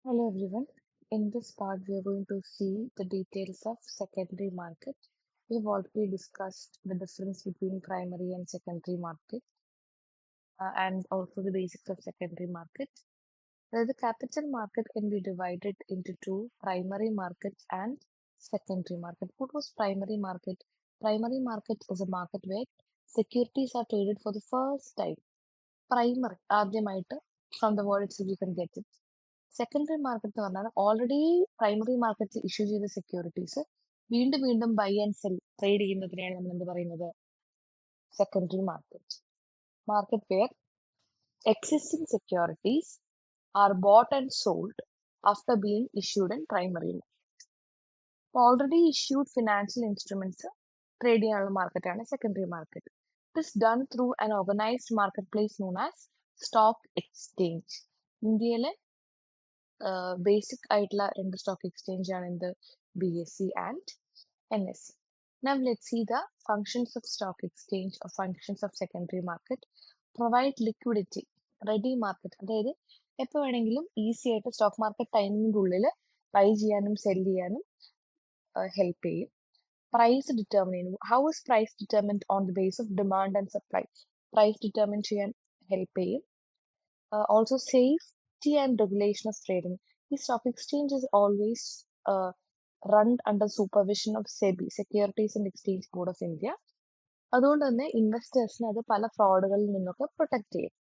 Hello everyone. In this part, we are going to see the details of secondary market. We've already discussed the difference between primary and secondary market and also the basics of secondary market. The capital market can be divided into two primary markets and secondary market. What was primary market? Primary market is a market where securities are traded for the first time. Primary, ആദ്യമായിട്ട് from the word itself you can get it. Secondary market എന്ന് പറഞ്ഞാൽ already primary മാർക്കറ്റിൽ issue ചെയ്ത securities വീണ്ടും വീണ്ടും buy and sell trade ചെയ്യുന്നതിനെയാണ് നമ്മൾ എന്ത് പറയുന്നത് secondary market. Market where existing securities are bought and sold after being issued in primary. Already issued financial instruments trade ചെയ്യാനുള്ള മാർക്കറ്റാണ് secondary market. It is done through an organised market place known as stock exchange. ഇന്ത്യയിലെ basic ആയിട്ടുള്ള രണ്ട് stock exchange ആണ് എന്ത് BSE and NSE. Now let's see the functions of stock exchange or functions of secondary market. Provide liquidity, ready market, അതായത് എപ്പോൾ വേണമെങ്കിലും easy ആയിട്ട് stock market ടൈമിൻ്റെ ഉള്ളിൽ ബൈ ചെയ്യാനും സെൽ ചെയ്യാനും ഹെൽപ്പ് ചെയ്യും. പ്രൈസ് ഡിറ്റർമിൻ ചെയ്യുന്നു. How is price determined on the base of demand and supply. Price determine ചെയ്യാൻ ഹെൽപ്പ് ചെയ്യും. Also safety and regulation of trading. The stock exchange is always run under supervision of SEBI, Securities and Exchange Board of India. അതുകൊണ്ട് തന്നെ ഇൻവെസ്റ്റേഴ്സിനെ അത് പല ഫ്രോഡുകളിൽ നിന്നൊക്കെ protect ചെയ്യും.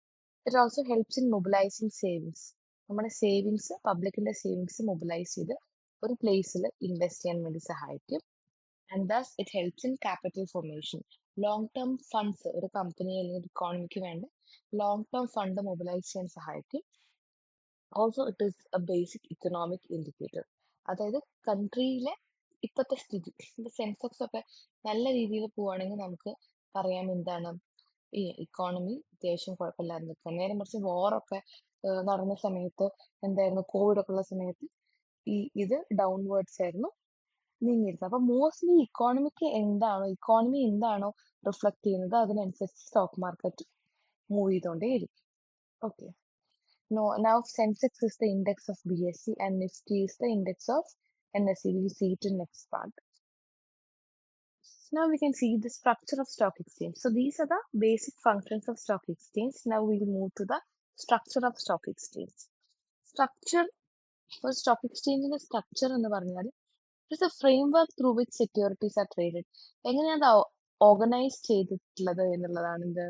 It also helps in mobilising savings. നമ്മുടെ savings, പബ്ലിക്കിന്റെ savings mobilise ചെയ്ത് ഒരു പ്ലേസിൽ ഇൻവെസ്റ്റ് ചെയ്യാൻ വേണ്ടി സഹായിക്കും. And thus it helps in capital formation. Long term funds ഒരു കമ്പനി അല്ലെങ്കിൽ ഇക്കോണമിക്ക് വേണ്ടി ലോങ് ടേം ഫണ്ട് മൊബിലൈസ് ചെയ്യാൻ സഹായിക്കും. Also it is a basic economic indicator. അതായത് കൺട്രിയിലെ ഇപ്പോഴത്തെ സ്ഥിതി, സെൻസെക്സ് ഒക്കെ നല്ല രീതിയിൽ പോവുകയാണെങ്കിൽ നമുക്ക് പറയാം എന്താണ് ഈ ഇക്കോണമി അത്യാവശ്യം കുഴപ്പമില്ലാതെ നിൽക്കുക. നേരെ മറിച്ച് വാറൊക്കെ നടന്ന സമയത്ത് എന്തായിരുന്നു, കോവിഡ് ഒക്കെ ഉള്ള സമയത്ത് ഇത് ഡൗൺവേർഡ്സ് ആയിരുന്നു നീങ്ങിയിരുന്നത്. അപ്പൊ മോസ്റ്റ്ലി ഇക്കോണമി എന്താണോ റിഫ്ലക്ട് ചെയ്യുന്നത് അതിനനുസരിച്ച് സ്റ്റോക്ക് മാർക്കറ്റ് മൂവ് ചെയ്തുകൊണ്ടേയിരിക്കും. Okay. Now Sensex is the index of BSE and Nifty is the index of NSE. We will see it in next part. Now we can see the structure of stock exchange. So these are the basic functions of stock exchange. Now we will move to the structure of stock exchange. Structure for stock exchange in the structure എന്ന് പറഞ്ഞാൽ it is a framework through which securities are traded. എങ്ങനെയാണ് അത് organise ചെയ്തിട്ടുള്ളത് എന്നുള്ളതാണ് ഇത്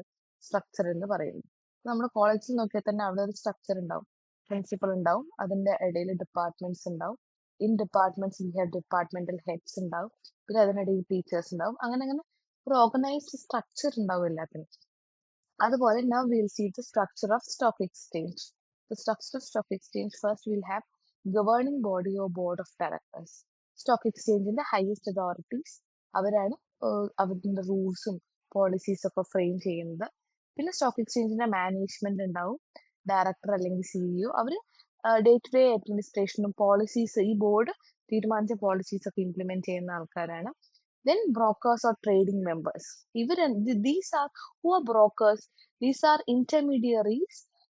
structure എന്ന് പറയുന്നത്. നമ്മുടെ കോളേജിൽ നോക്കിയാൽ തന്നെ അവിടെ ഒരു സ്ട്രക്ചർ ഉണ്ടാവും. പ്രിൻസിപ്പൽ ഉണ്ടാവും, അതിന്റെ ഇടയിൽ ഡിപ്പാർട്ട്മെന്റ്സ് ഉണ്ടാവും. In departments we have departmental heads ഉണ്ടാവും, പിന്നെ അതിനിടയിൽ ടീച്ചേഴ്സ് ഉണ്ടാവും. അങ്ങനെ അങ്ങനെ ഒരു ഓർഗനൈസ്ഡ് സ്ട്രക്ചർ ഉണ്ടാവും എല്ലാത്തിനും. അതുപോലെ now we will see the structure of stock exchange. The structure of stock exchange, first we will have governing body or board of directors. Stock എക്സ്ചേഞ്ചിന്റെ ഹയസ്റ്റ് അതോറിറ്റീസ് അവരാണ് അവരുടെ റൂൾസും പോളിസീസ് ഒക്കെ ഫ്രെയിം ചെയ്യുന്നത്. പിന്നെ സ്റ്റോക്ക് എക്സ്ചേഞ്ചിന്റെ മാനേജ്മെന്റ് ഉണ്ടാവും, director അല്ലെങ്കിൽ CEO. അവർ ഡേ ടു ഡേ അഡ്മിനിസ്ട്രേഷനും പോളിസീസ്, ഈ ബോർഡ് തീരുമാനിച്ച പോളിസീസ് ഒക്കെ ഇംപ്ലിമെന്റ് ചെയ്യുന്ന ആൾക്കാരാണ്. Then brokers or trading members. These are who are brokers. These are intermediaries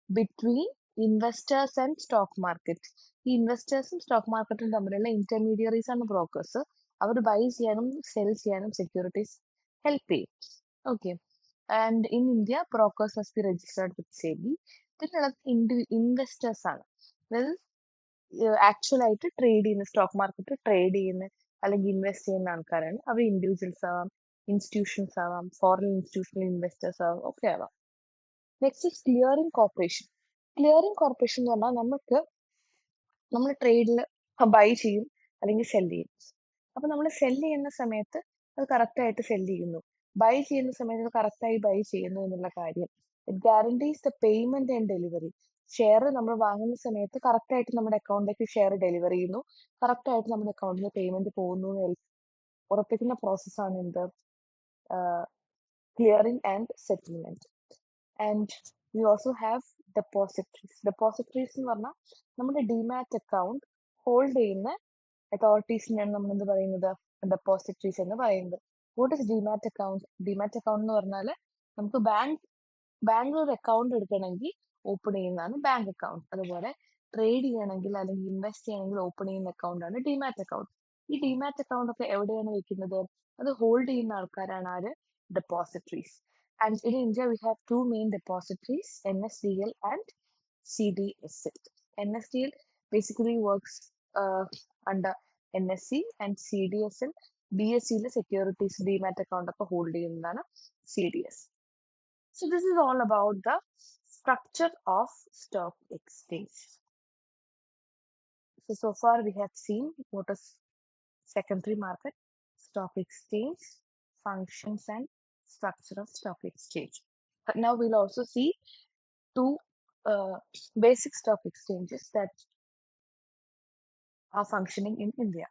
between investors and stock market. ഈ ഇൻവെസ്റ്റേഴ്സും സ്റ്റോക്ക് മാർക്കറ്റും തമ്മിലുള്ള ഇന്റർമീഡിയറീസ് ആണ് ബ്രോക്കേഴ്സ്. അവർ ബൈ ചെയ്യാനും സെൽ ചെയ്യാനും സെക്യൂരിറ്റീസ് ഹെൽപ്പ് ചെയ്യും. Okay. And in India brokers must be registered with SEBI. പിന്നുള്ളത് investors ആണ്. അതായത് ആക്ച്വൽ ആയിട്ട് ട്രേഡ് ചെയ്യുന്ന, സ്റ്റോക്ക് മാർക്കറ്റ് ട്രേഡ് ചെയ്യുന്ന അല്ലെങ്കിൽ ഇൻവെസ്റ്റ് ചെയ്യുന്ന ആൾക്കാരാണ്. അവർ ഇൻഡിവിജ്വൽസ് ആവാം, ഇൻസ്റ്റിറ്റ്യൂഷൻസ് ആവാം, ഫോറിൻ ഇൻസ്റ്റിറ്റ്യൂഷണൽ ഇൻവെസ്റ്റേഴ്സ് ആവാം, ഒക്കെ ആവാം. Next is clearing corporation. Clearing corporation എന്ന് പറഞ്ഞാൽ നമ്മൾ ട്രേഡിൽ ബൈ ചെയ്യും അല്ലെങ്കിൽ സെൽ ചെയ്യും. അപ്പൊ നമ്മൾ സെൽ ചെയ്യുന്ന സമയത്ത് അത് കറക്റ്റ് ആയിട്ട് സെൽ ചെയ്യുന്നു, ബൈ ചെയ്യുന്ന സമയത്ത് കറക്റ്റായി ബൈ ചെയ്യുന്നു എന്നുള്ള കാര്യം. It guarantees the payment and delivery. Share നമ്മൾ വാങ്ങുന്ന സമയത്ത് കറക്റ്റ് ആയിട്ട് നമ്മുടെ അക്കൗണ്ടിലേക്ക് ഷെയർ ഡെലിവർ ചെയ്യുന്നു, കറക്റ്റ് ആയിട്ട് നമ്മുടെ അക്കൗണ്ടിൽ പേയ്മെന്റ് പോകുന്നു ഉറപ്പിക്കുന്ന പ്രോസസ്സാണ് എന്ത് clearing and settlement. And we also have depositories. Depositories എന്ന് പറഞ്ഞാൽ നമ്മുടെ ഡിമാറ്റ് അക്കൗണ്ട് ഹോൾഡ് ചെയ്യുന്ന അതോറിറ്റീസിനെയാണ് നമ്മൾ എന്ത് പറയുന്നത്, ഡെപ്പോസിറ്ററീസ് എന്ന് പറയുന്നത്. What is demat account? Demat account എന്ന് പറഞ്ഞാൽ നമുക്ക് ബാങ്കിൽ ഒരു അക്കൗണ്ട് എടുക്കണമെങ്കിൽ ഓപ്പൺ ചെയ്യുന്നതാണ് ബാങ്ക് അക്കൗണ്ട്. അതുപോലെ ട്രേഡ് ചെയ്യണമെങ്കിൽ അല്ലെങ്കിൽ ഇൻവെസ്റ്റ് ചെയ്യണമെങ്കിൽ ഓപ്പൺ ചെയ്യുന്ന അക്കൗണ്ടാണ് ഡിമാറ്റ് അക്കൗണ്ട്. ഈ ഡിമാറ്റ് അക്കൗണ്ട് ഒക്കെ എവിടെയാണ് വെക്കുന്നത്? അത് ഹോൾഡ് ചെയ്യുന്ന ആൾക്കാരാണ് ആര്? Depositories. And in India we have two main depositories, NSDL and CDSL. NSDL basically works under NSE and CDSL. BSEയിലെ സെക്യൂരിറ്റീസ് ഡിമാറ്റ് അക്കൗണ്ട് ഒക്കെ ഹോൾഡ് ചെയ്യുന്നതാണ് CDS. So this is all about the structure of stock exchange. So far we have seen what is secondary market, stock exchange, functions and structure of stock exchange. But now we'll also see two basic stock exchanges that are functioning in India.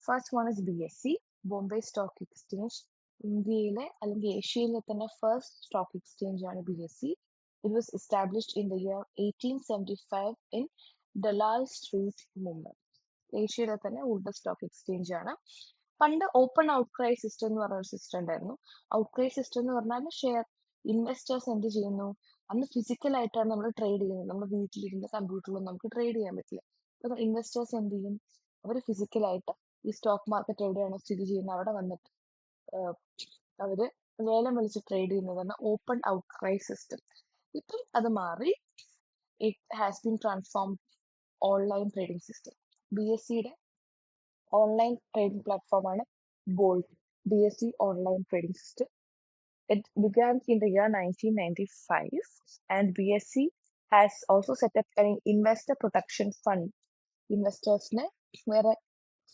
First one is BSE, Bombay Stock Exchange. ഇന്ത്യയിലെ അല്ലെങ്കിൽ ഏഷ്യയിലെ തന്നെ first stock exchange ആണ് BSE. It was established in the year 1875 in Dalal Street, Mumbai. ഏഷ്യയിലെ തന്നെ oldest stock exchange ആണ്. പണ്ട് open ഔട്ട്ക്രൈ system എന്ന് പറഞ്ഞ ഒരു സിസ്റ്റം ഉണ്ടായിരുന്നു. ഔട്ട്ക്രൈ സിസ്റ്റം എന്ന് പറഞ്ഞാൽ ഷെയർ ഇൻവെസ്റ്റേഴ്സ് എന്ത് ചെയ്യുന്നു, അന്ന് ഫിസിക്കൽ ആയിട്ടാണ് നമ്മൾ ട്രേഡ് ചെയ്യുന്നത്. നമ്മൾ വീട്ടിലിരുന്ന് കമ്പ്യൂട്ടറിലൊന്നും നമുക്ക് ട്രേഡ് ചെയ്യാൻ പറ്റില്ല. അപ്പൊ ഇൻവെസ്റ്റേഴ്സ് എന്ത് ചെയ്യും? അവർ ഫിസിക്കലായിട്ട് ഈ സ്റ്റോക്ക് മാർക്കറ്റ് എവിടെയാണോ സ്ഥിതി ചെയ്യുന്നത് അവിടെ വന്നിട്ട് അവര് ലേലം വിളിച്ച് ട്രേഡ് ചെയ്യുന്നതാണ് ഓപ്പൺ ഔട്ട്ക്രൈ സിസ്റ്റം. ഇപ്പം അത് മാറി it has been transformed online trading system. BSEയുടെ ഓൺലൈൻ ട്രേഡിംഗ് പ്ലാറ്റ്ഫോമാണ് Bolt, BSE Online Trading System. It began in the year 1995, and BSE has also set up an investor protection fund. ഇൻവെസ്റ്റേഴ്സിനെ വേറെ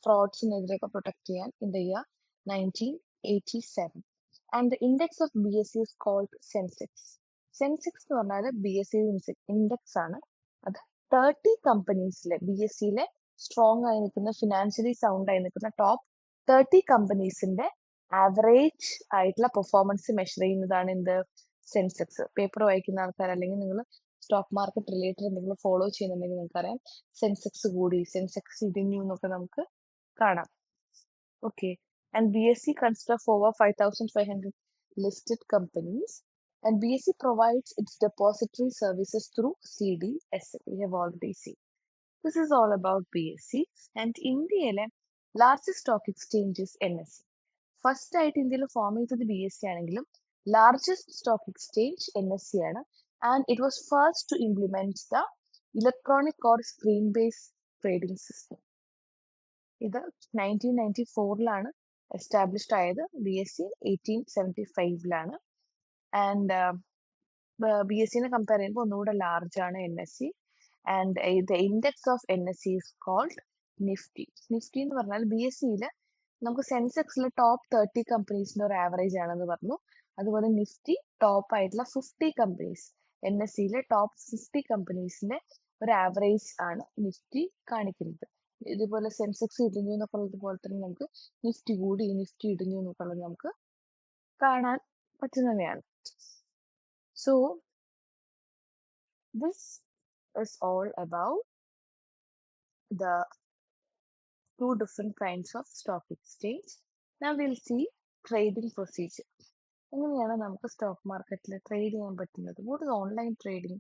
ഫ്രോഡ്സിനെതിരെയൊക്കെ protect ചെയ്യാൻ in the year 1987. And the index of BSE is called Sensex. Sensex എന്ന് പറഞ്ഞാൽ BSE index ആണ്. അത് 30 കമ്പനീസിലെ BSEയിലെ strong ആയി നിൽക്കുന്ന financially sound ആയി നിൽക്കുന്ന ടോപ്പ് 30 കമ്പനീസിന്റെ ആവറേജ് ആയിട്ടുള്ള പെർഫോമൻസ് മെഷർ ചെയ്യുന്നതാണ് എന്ത്? സെൻസെക്സ്. പേപ്പർ വായിക്കുന്ന ആൾക്കാർ അല്ലെങ്കിൽ നിങ്ങൾ സ്റ്റോക്ക് മാർക്കറ്റ് റിലേറ്റഡ് എന്തെങ്കിലും ഫോളോ ചെയ്യുന്നുണ്ടെങ്കിൽ നിങ്ങൾക്കറിയാം സെൻസെക്സ് കൂടി, സെൻസെക്സ് ഇടിഞ്ഞു എന്നൊക്കെ നമുക്ക് കാണാം. Okay, and BSE consists of over 5,500 listed companies, and BSE provides its depository services through CDSL. We have already seen. This is all about BSE. And ഇന്ത്യയിലെ largest stock exchange is NSE. First ആയിട്ട് ഇന്ത്യയിൽ form ചെയ്തത് BSE ആണെങ്കിലും largest stock exchange NSE ആണ്. And it was first to implement the electronic or screen based trading system. ഇത് 1994ലാണ് established ആയത്. BSE 1875ലാണ്. ആൻഡ് BSEനെ കമ്പയർ ചെയ്യുമ്പോൾ ഒന്നുകൂടെ ലാർജ് ആണ് NSE. And the index of NSE is called Nifty. Nifty എന്ന് പറഞ്ഞാൽ BSEയിൽ നമുക്ക് സെൻസെക്സിൽ ടോപ്പ് 30 കമ്പനീസിന്റെ ഒരു ആവറേജ് ആണെന്ന് പറഞ്ഞു. അതുപോലെ നിഫ്റ്റി ടോപ്പ് ആയിട്ടുള്ള 50 കമ്പനീസ്, NSEയിലെ ടോപ്പ് 50 കമ്പനീസിന്റെ ഒരു ആവറേജ് ആണ് നിഫ്റ്റി കാണിക്കുന്നത്. ഇതുപോലെ സെൻസെക്സ് ഇടിഞ്ഞു എന്നൊക്കെ ഉള്ളതുപോലെ തന്നെ നമുക്ക് നിഫ്റ്റി കൂടി, നിഫ്റ്റി ഇടിഞ്ഞു എന്നൊക്കെ ഉള്ളത് നമുക്ക് കാണാൻ പറ്റുന്നതാണ്. So this is all about the two different kinds of stock exchange. Now we'll see trading procedure. എങ്ങനെയാണ് നമുക്ക് സ്റ്റോക്ക് മാർക്കറ്റിൽ ട്രേഡ് ചെയ്യാൻ പറ്റുന്നത്? What is online trading?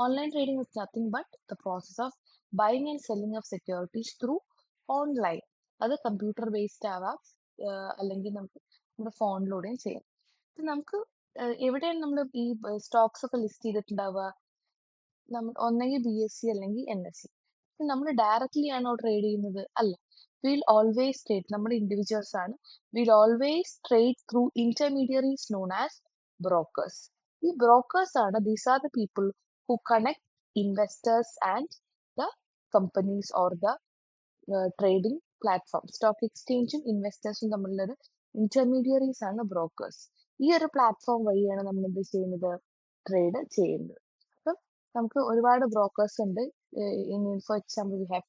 Online trading is nothing but the process of buying and selling of securities through online. അത് computer based ആവാം, അല്ലെങ്കിൽ നമുക്ക് നമ്മുടെ ഫോണിലൂടെയും ചെയ്യാം. നമുക്ക് എവിടെയാണ് നമ്മൾ ഈ സ്റ്റോക്സ് ഒക്കെ ലിസ്റ്റ് ചെയ്തിട്ടുണ്ടാവുക? നമ്മൾ ഒന്നെങ്കിൽ BSE അല്ലെങ്കിൽ NSE. നമ്മൾ ഡയറക്റ്റ്ലി ആണോ ട്രേഡ് ചെയ്യുന്നത്? അല്ല. വിൽ ഓൾവേസ് ട്രേഡ്, നമ്മുടെ ഇൻഡിവിജ്വൽസ് ആണ്. Will always trade through intermediaries known as brokers. ഈ ബ്രോക്കേഴ്സ് ആണ്, these are the people who connect investors and the companies or the trading platform. Stock എക്സ്ചേഞ്ചും ഇൻവെസ്റ്റേഴ്സും തമ്മിലുള്ളൊരു ഇന്റർമീഡിയറീസ് ആണ് ബ്രോക്കേഴ്സ്. ഈ ഒരു പ്ലാറ്റ്ഫോം വഴിയാണ് നമ്മൾ എന്ത് ചെയ്യുന്നത്? ട്രേഡ് ചെയ്യുന്നത്. അപ്പം നമുക്ക് ഒരുപാട് ബ്രോക്കേഴ്സ് ഉണ്ട്. For example we have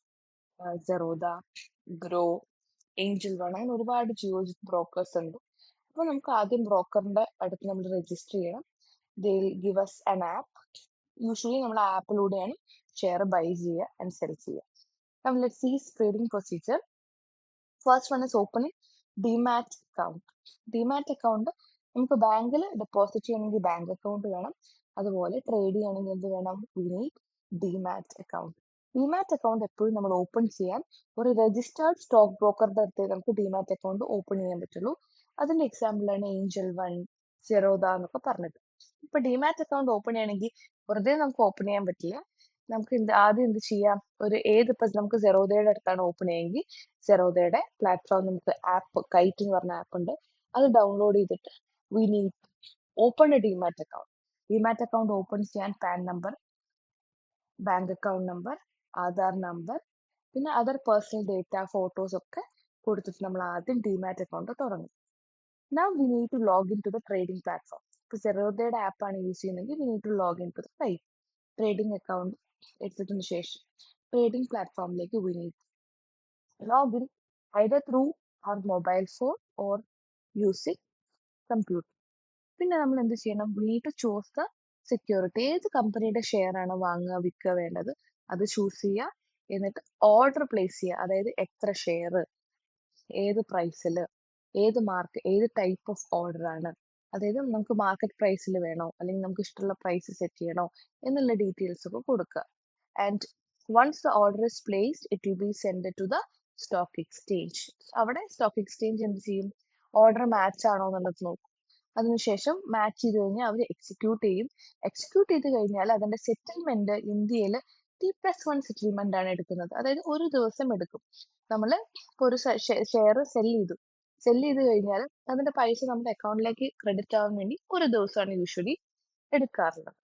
Zerodha, Grow, Angel One, അങ്ങനെ ഒരുപാട് ജിയോജിത് ബ്രോക്കേഴ്സ് ഉണ്ട്. അപ്പോൾ നമുക്ക് ആദ്യം ബ്രോക്കറിന്റെ അടുത്ത് നമ്മൾ രജിസ്റ്റർ ചെയ്യണം. They will give us an app. Usually നമ്മൾ ആപ്പിലൂടെയാണ് ഷെയർ ബൈ ചെയ്യുക ആൻഡ് സെൽ ചെയ്യുക. Now let's see trading procedure. First one is opening DMAT account. DMAT account നമുക്ക് ബാങ്കിൽ ഡെപ്പോസിറ്റ് ചെയ്യണമെങ്കിൽ ബാങ്ക് അക്കൗണ്ട് വേണം. അതുപോലെ ട്രേഡ് ചെയ്യണമെങ്കിൽ എന്ത് വേണം? We need DMAT account. Demat account എപ്പോഴും നമ്മൾ ഓപ്പൺ ചെയ്യാൻ ഒരു രജിസ്റ്റേർഡ് സ്റ്റോക്ക് ബ്രോക്കറുടെ അടുത്ത് നമുക്ക് ഡിമാറ്റ് അക്കൗണ്ട് ഓപ്പൺ ചെയ്യാൻ പറ്റുള്ളൂ. അതിന്റെ എക്സാമ്പിൾ ആണ് ഏഞ്ചൽ വൺ, സെറോദ എന്നൊക്കെ പറഞ്ഞത്. ഇപ്പൊ ഡിമാറ്റ് അക്കൗണ്ട് ഓപ്പൺ ചെയ്യണമെങ്കിൽ വെറുതെ നമുക്ക് ഓപ്പൺ ചെയ്യാൻ പറ്റില്ല. നമുക്ക് ആദ്യം എന്ത് ചെയ്യാം, ഇപ്പൊ നമുക്ക് സെറോദയുടെ അടുത്താണ് ഓപ്പൺ ചെയ്യുമെങ്കിൽ സെറോദയുടെ പ്ലാറ്റ്ഫോം നമുക്ക് ആപ്പ് കൈറ്റ് എന്ന് പറഞ്ഞ ആപ്പ് ഉണ്ട്, അത് ഡൗൺലോഡ് ചെയ്തിട്ട് we need open a demat account. Demat account open ചെയ്യാൻ PAN number, bank account number, Aadhaar number, പിന്നെ അതർ പേഴ്സണൽ ഡേറ്റ, ഫോട്ടോസ് ഒക്കെ കൊടുത്തിട്ട് നമ്മൾ ആദ്യം ഡിമാറ്റ് അക്കൗണ്ട് തുടങ്ങും. Now we need to log into the trading platform. ഇപ്പോൾ സെറോദയുടെ ആപ്പാണ് യൂസ് ചെയ്യുന്നതെങ്കിൽ we need to log into the trading account എടുത്തതിന് ശേഷം trading പ്ലാറ്റ്ഫോമിലേക്ക് we need to log in either through our mobile phone or using computer. പിന്നെ നമ്മൾ എന്ത് ചെയ്യണം, we need to choose the security. ഏത് കമ്പനിയുടെ ഷെയർ ആണ് വാങ്ങുക വിൽക്കുക വേണ്ടത് അത് ചൂസ് ചെയ്യുക. എന്നിട്ട് ഓർഡർ പ്ലേസ് ചെയ്യുക, അതായത് എത്ര ഷെയർ, ഏത് പ്രൈസിൽ, ഏത് ടൈപ്പ് ഓഫ് ഓർഡർ ആണ്, അതായത് നമുക്ക് മാർക്കറ്റ് പ്രൈസിൽ വേണോ അല്ലെങ്കിൽ നമുക്ക് ഇഷ്ടമുള്ള പ്രൈസ് സെറ്റ് ചെയ്യണോ എന്നുള്ള ഡീറ്റെയിൽസ് ഒക്കെ കൊടുക്കുക. And once the order is placed it will be send to the stock exchange. അവിടെ സ്റ്റോക്ക് എക്സ്ചേഞ്ച് എന്ത് ചെയ്യും, ഓർഡർ മാച്ച് ആണോ എന്നുള്ളത് നോക്കും. അതിനുശേഷം മാച്ച് ചെയ്ത് കഴിഞ്ഞാൽ അവർ എക്സിക്യൂട്ട് ചെയ്യും. എക്സിക്യൂട്ട് ചെയ്ത് കഴിഞ്ഞാൽ അതിന്റെ സെറ്റിൽമെന്റ് ഇന്ത്യയിൽ T+1 സെറ്റിൽമെന്റ് ആണ് എടുക്കുന്നത്. അതായത് ഒരു ദിവസം എടുക്കും. നമ്മൾ ഇപ്പോൾ ഒരു ഷെയർ സെല് ചെയ്ത് കഴിഞ്ഞാൽ അതിന്റെ പൈസ നമ്മുടെ അക്കൗണ്ടിലേക്ക് ക്രെഡിറ്റ് ആവാൻ വേണ്ടി ഒരു ദിവസമാണ് യൂഷ്വലി എടുക്കാറുള്ളത്.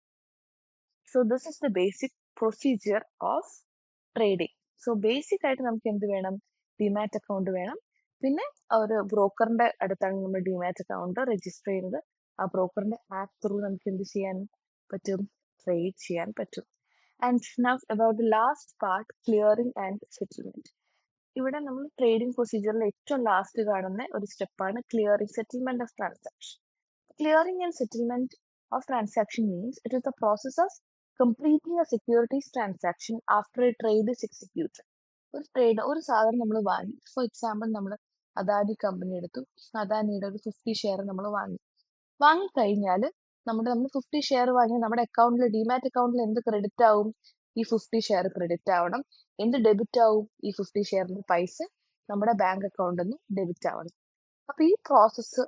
So this is the basic procedure of trading. So basic ആയിട്ട് നമുക്ക് എന്ത് വേണം, ഡിമാറ്റ് അക്കൗണ്ട് വേണം. പിന്നെ ഒരു ബ്രോക്കറിന്റെ അടുത്താണ് നമ്മൾ ഡിമാറ്റ് അക്കൗണ്ട് രജിസ്റ്റർ ചെയ്യുന്നത്. ആ ബ്രോക്കറിന്റെ ആപ്പ് ത്രൂ നമുക്ക് എന്ത് ചെയ്യാൻ പറ്റും, ട്രേഡ് ചെയ്യാൻ പറ്റും. And now about the last part, clearing and settlement. ഇവിടെ നമ്മൾ ട്രേഡിംഗ് പ്രൊസീജിയറിൽ ഏറ്റവും ലാസ്റ്റ് കാണുന്ന ഒരു സ്റ്റെപ്പാണ് clearing, settlement of transaction. Clearing and settlement of transaction means it is the process of completing a securities transaction after a trade is executed. ഒരു സാധനം നമ്മൾ വാങ്ങി, ഫോർ എക്സാമ്പിൾ നമ്മൾ അദാനി കമ്പനി എടുത്തു, അദാനിയുടെ ഒരു 50 ഷെയർ നമ്മൾ വാങ്ങിക്കഴിഞ്ഞാൽ നമ്മൾ 50 ഷെയർ വാങ്ങി നമ്മുടെ അക്കൗണ്ടിൽ, ഡിമാറ്റ് അക്കൗണ്ടിൽ എന്ത് ക്രെഡിറ്റ് ആവും, ഈ 50 ഷെയർ ക്രെഡിറ്റ് ആവണം. എന്ത് ഡെബിറ്റ് ആവും, ഈ 50 ഷെയറിന്റെ പൈസ നമ്മുടെ ബാങ്ക് അക്കൗണ്ടിൽ നിന്ന് ഡെബിറ്റ് ആവണം. അപ്പൊ ഈ പ്രോസസ്സ്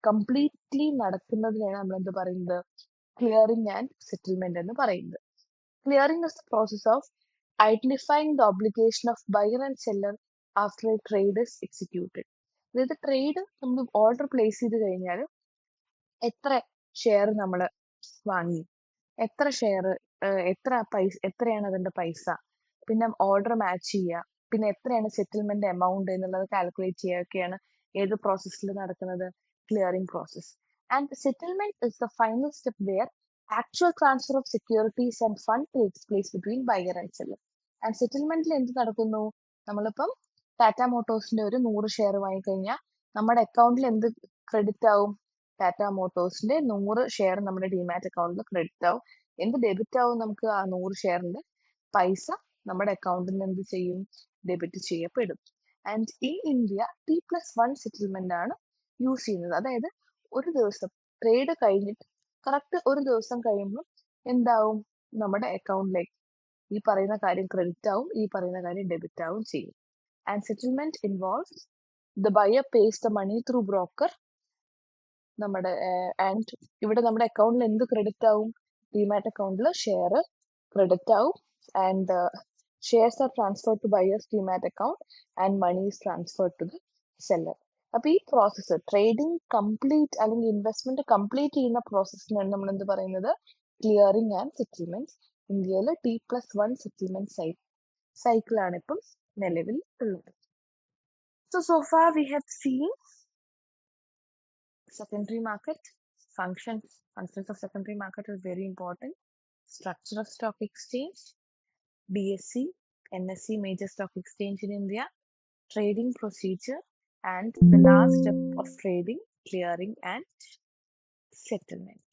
കംപ്ലീറ്റ്ലി നടക്കുന്നതിനാണ് നമ്മൾ എന്ത് പറയുന്നത്, ക്ലിയറിംഗ് ആൻഡ് സെറ്റിൽമെന്റ് എന്ന് പറയുന്നത്. Clearing is the process of identifying the obligation of buyer and seller after A trade is executed. അതായത് ട്രേഡ് നമ്മൾ ഓർഡർ പ്ലേസ് ചെയ്ത് കഴിഞ്ഞാൽ എത്ര ഷെയർ നമ്മൾ വാങ്ങി, എത്ര ഷെയർ, എത്രയാണ് അതിന്റെ പൈസ, പിന്നെ ഓർഡർ മാച്ച് ചെയ്യുക, പിന്നെ എത്രയാണ് സെറ്റിൽമെന്റ് എമൗണ്ട് എന്നുള്ളത് കാൽക്കുലേറ്റ് ചെയ്യുകയൊക്കെയാണ് ഏത് പ്രോസസ്സിൽ നടക്കുന്നത്, clearing process. And settlement is the final step where actual transfer of securities and fund takes place between buyer and seller. And സെറ്റിൽമെന്റിൽ എന്ത് നടക്കുന്നു, നമ്മളിപ്പം ടാറ്റ മോട്ടോഴ്സിന്റെ ഒരു 100 ഷെയർ വാങ്ങിക്കഴിഞ്ഞാൽ നമ്മുടെ അക്കൗണ്ടിൽ എന്ത് ക്രെഡിറ്റ് ആവും, ടാറ്റ മോട്ടോഴ്സിന്റെ 100 ഷെയർ നമ്മുടെ ഡിമാറ്റ് അക്കൗണ്ടിൽ ക്രെഡിറ്റ് ആവും. എന്ത് ഡെബിറ്റ് ആവും, നമുക്ക് ആ 100 ഷെയറിന്റെ പൈസ നമ്മുടെ അക്കൗണ്ടിൽ നിന്ന് എന്ത് ചെയ്യും, ഡെബിറ്റ് ചെയ്യപ്പെടും. And in India T+1 settlement ആണ് യൂസ് ചെയ്യുന്നത്. അതായത് ഒരു ദിവസം ട്രേഡ് കഴിഞ്ഞിട്ട് കറക്റ്റ് ഒരു ദിവസം കഴിയുമ്പോൾ എന്താവും, നമ്മുടെ അക്കൗണ്ടിലേക്ക് ഈ പറയുന്ന കാര്യം ക്രെഡിറ്റ് ആവും, ഈ പറയുന്ന കാര്യം ഡെബിറ്റ് ആവും ചെയ്യും. And settlement involves the buyer pays the money through broker. നമ്മുടെ ആൻഡ് ഇവിടെ നമ്മുടെ അക്കൗണ്ടിൽ എന്ത് ക്രെഡിറ്റ് ആവും, ഡിമാറ്റ് അക്കൗണ്ടിൽ ഷെയർ ക്രെഡിറ്റ് ആവും. And shares are transfer to buyer's demat account and money is transfer to the seller. അപ്പൊ ഈ പ്രോസസ്സ് ട്രേഡിംഗ് കംപ്ലീറ്റ് അല്ലെങ്കിൽ ഇൻവെസ്റ്റ്മെന്റ് കംപ്ലീറ്റ് ചെയ്യുന്ന പ്രോസസ്സിനാണ് നമ്മൾ എന്ത് പറയുന്നത്, ക്ലിയറിംഗ് ആൻഡ് സെറ്റിൽമെന്റ്. ഇന്ത്യയിൽ T+1 സെറ്റിൽമെന്റ് സൈക്കിളാണ് ഇപ്പം നിലവിൽ ഉള്ളത്. So far we have seen secondary market functions. Functions of secondary market is very important. Structure of stock exchange, BSE, NSE, major stock exchange in India, trading procedure, and the last step of trading, clearing and settlement.